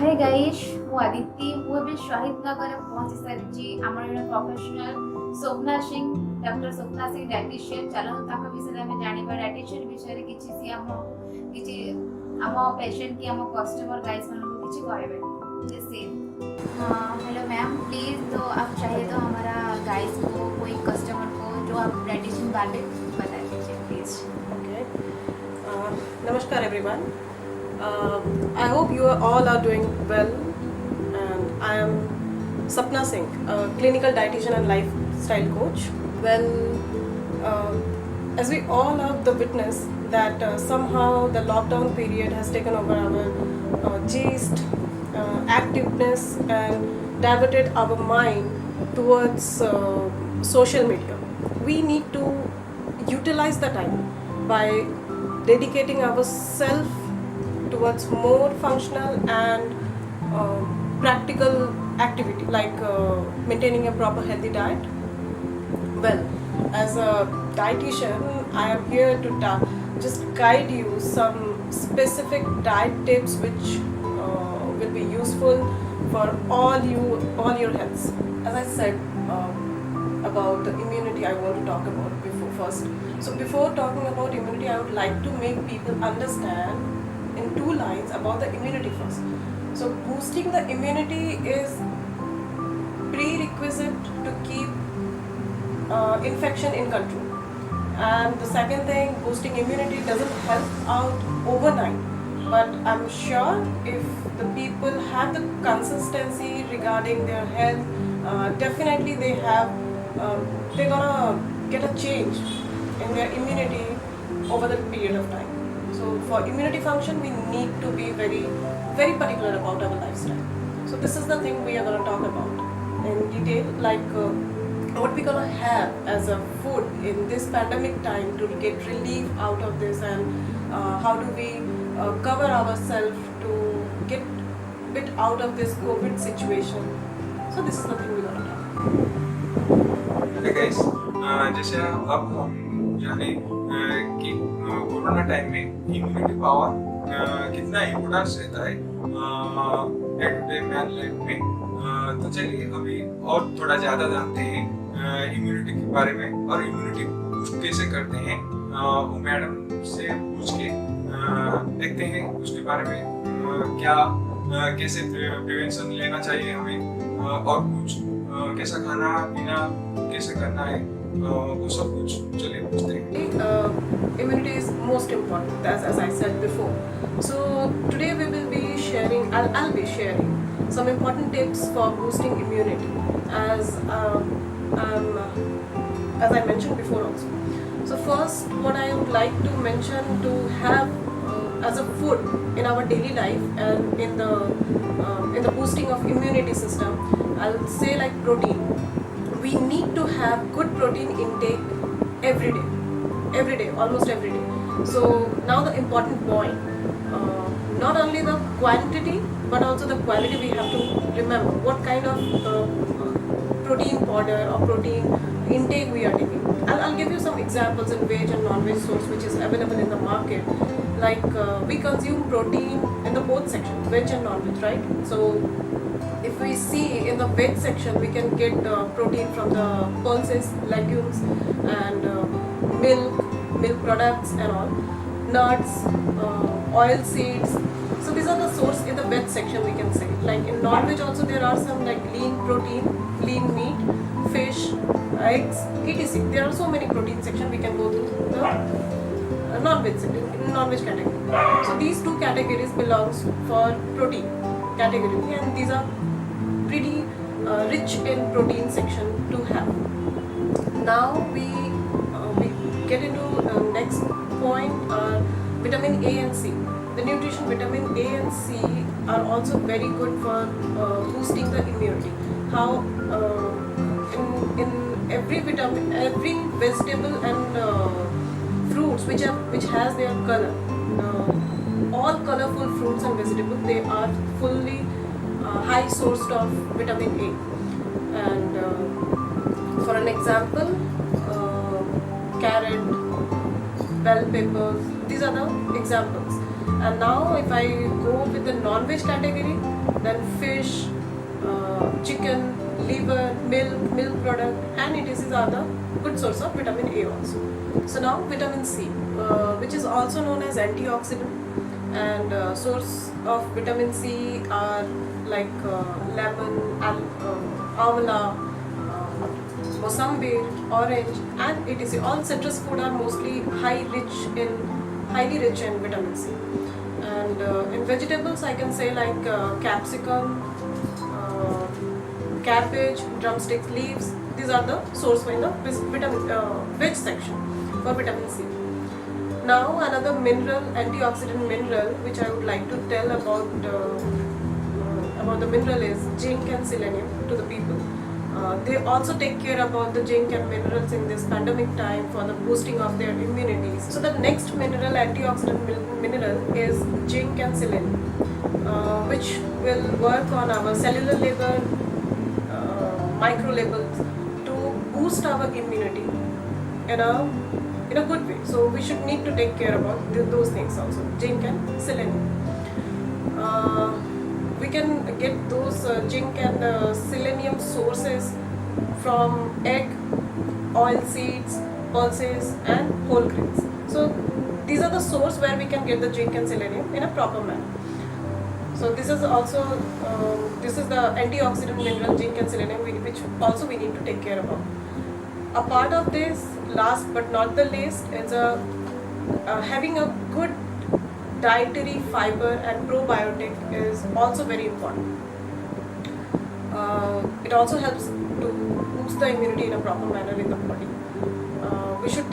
Hi guys मु आदित्य मु एबे शहीद नगर पहुंची सारी आमर जने professional Swapna Singh doctor Swapna Singh dietitian चलो ताका विषय में जानिबा डायटिशियन विषय रे किछि सी आम पेशेंट की आम कस्टमर गाइस मन को किछि कहबे जैसे हेलो मैम प्लीज तो आप चाहिए तो हमारा गाइस को कोई कस्टमर को जो आप डायटिशियन वाले बता दीजिए please. Okay. Namaskar everyone. I hope you all are doing well, and I am Sapna Singh, a clinical dietitian and lifestyle coach. Well, uh, as we all have the witness that somehow the lockdown period has taken over our gist, activeness, and diverted our mind towards social media. We need to utilize the time by dedicating ourselves towards more functional and practical activity like maintaining a proper healthy diet. Well, as a dietitian, I am here to just guide you some specific diet tips which will be useful for all your healths. As I said about the immunity, I want to talk about before first. So before talking about immunity, I would like to make people understand in two lines about the immunity first. So boosting the immunity is prerequisite to keep infection in control. And the second thing, boosting immunity doesn't help out overnight. But I'm sure if the people have the consistency regarding their health, definitely they're gonna get a change in their immunity over the period of time. So for immunity function, we need to be very, very particular about our lifestyle. So this is the thing we are gonna talk about in detail, like what we're gonna have as a food in this pandemic time to get relief out of this, and how do we cover ourselves to get bit out of this COVID situation. So this is the thing we're gonna talk. Okay guys, जैसे अब हम जाने कि corona time में immunity power कितना importance रहता है day to day man life में, तो चलिए अभी और थोड़ा ज़्यादा जानते हैं इम्यूनिटी के बारे में और इम्यूनिटी बूस्ट कैसे करते हैं। वो मैडम से पूछ के देखते हैं उसके बारे में क्या कैसे प्रिवेंशन लेना चाहिए हमें और कुछ कैसा खाना पीना कैसे करना है वो सब कुछ चलिए पूछते हैं। Immunity is most important, as I said before. So today we will be sharing. I'll be sharing some important tips for boosting immunity, as I mentioned before also. So first, what I would like to mention to have as a food in our daily life and in the boosting of immunity system, I'll say like protein. We need to have good protein intake every day, almost every day. So now the important point, not only the quantity but also the quality. We have to remember what kind of protein powder or protein intake we are taking. I'll give you some examples in veg and non-veg source which is available in the market. Like we consume protein in the both section, veg and non-veg, right? So if we see in the veg section, we can get protein from the pulses, legumes, and milk products and all, nuts, oil seeds. So these are the source in the veg section, we can say. Like in non-veg also there are some like lean protein, lean meat, fish, eggs, etc. There are so many protein section. We can go to the non-veg section, in non-veg category. So these two categories belongs for protein category, and these are pretty rich in protein section to have. Now we get into the next point, vitamin A and C. The nutrition vitamin A and C are also very good for boosting the immunity. How in every vitamin, every vegetable and fruits which has their color, all colorful fruits and vegetables, they are fully high source of vitamin A. And for an example, carrot, bell peppers, these are the examples. And now if I go with the non-veg category, then fish, chicken, liver, milk product, and etc. are the good source of vitamin A also. So now vitamin C, which is also known as antioxidant, and source of vitamin C are like lemon, amla, mosambi, orange, and etc. All citrus food are mostly highly rich in vitamin C. And in vegetables, I can say like capsicum, cabbage, drumstick leaves. These are the source in the veg section for vitamin C. Now another mineral, antioxidant mineral, which I would like to tell about the mineral is zinc and selenium to the people. They also take care about the zinc and minerals in this pandemic time for the boosting of their immunities. So the next mineral, antioxidant mineral, is zinc and selenium, which will work on our cellular level, micro levels, to boost our immunity in a good way. So we should need to take care about those things also, zinc and selenium. We can get those zinc and selenium sources from egg, oil seeds, pulses, and whole grains. So these are the source where we can get the zinc and selenium in a proper manner. So this is also this is the antioxidant mineral zinc and selenium, which also we need to take care about. A part of this, last but not the least, is having a good dietary fiber and probiotic is also very important. It also helps to boost the immunity in a proper manner in the body. We should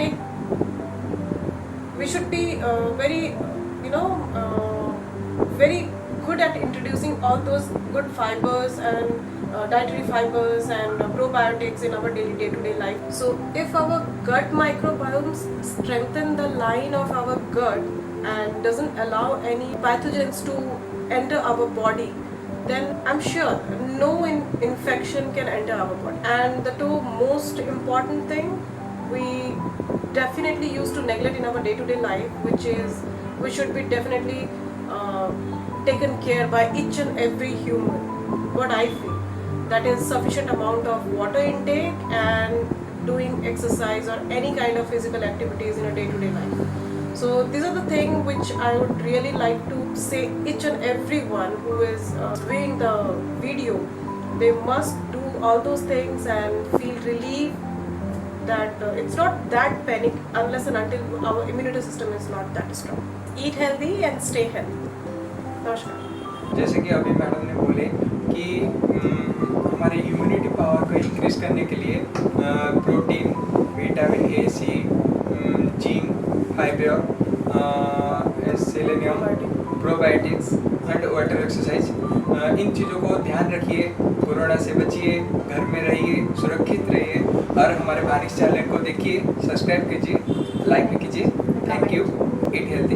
be very very good at introducing all those good fibers and dietary fibers and probiotics in our daily day-to-day life. So if our gut microbiomes strengthen the line of our gut and doesn't allow any pathogens to enter our body, then I'm sure no infection can enter our body. And the two most important thing we definitely used to neglect in our day-to-day life, which is we should be definitely taken care by each and every human. What I feel, that is sufficient amount of water intake and doing exercise or any kind of physical activities in a day-to-day life. So these are the things which I would really like to say each and everyone who is viewing the video. They must do all those things and feel relief that it's not that panic unless and until our immunity system is not that strong. Eat healthy and stay healthy. नमस्कार. जैसे कि अभी madam ने बोले कि हमारे immunity power को increase करने के लिए protein, vitamin A, C, zinc, fibre, selenium, probiotics and water exercise, इन चीज़ों को ध्यान रखिए, कोरोना से बचिए, घर में रहिए, सुरक्षित रहिए और हमारे बारिश चैनल को देखिए, सब्सक्राइब कीजिए, लाइक भी कीजिए. Thank you. Eat healthy.